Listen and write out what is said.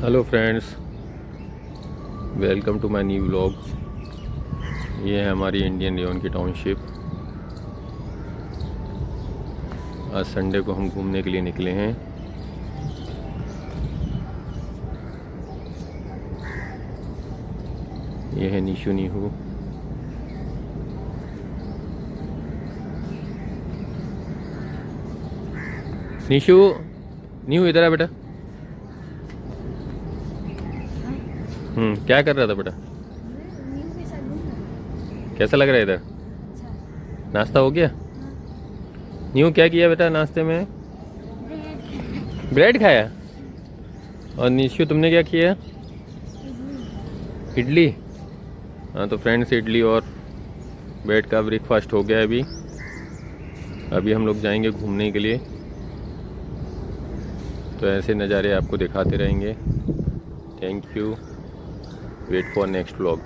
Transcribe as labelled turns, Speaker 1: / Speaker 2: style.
Speaker 1: Hello friends, welcome to my new vlog. ये है हमारी इंडियन रेवन की टाउनशिप। आज संडे को हम घूमने के लिए निकले हैं। ये है निशु नीहू। निशु नीहू इधर आ बेटा। क्या कर रहा था बेटा? कैसा लग रहा है इधर? नाश्ता हो गया? न्यू क्या किया बेटा नाश्ते में? ब्रेड खाया। और निशु तुमने क्या किया? इडली। हाँ तो फ्रेंड्स, इडली और ब्रेड का ब्रेकफास्ट हो गया है। अभी हम लोग जाएंगे घूमने के लिए, तो ऐसे नज़ारे आपको दिखाते रहेंगे। Thank you. Wait for next vlog.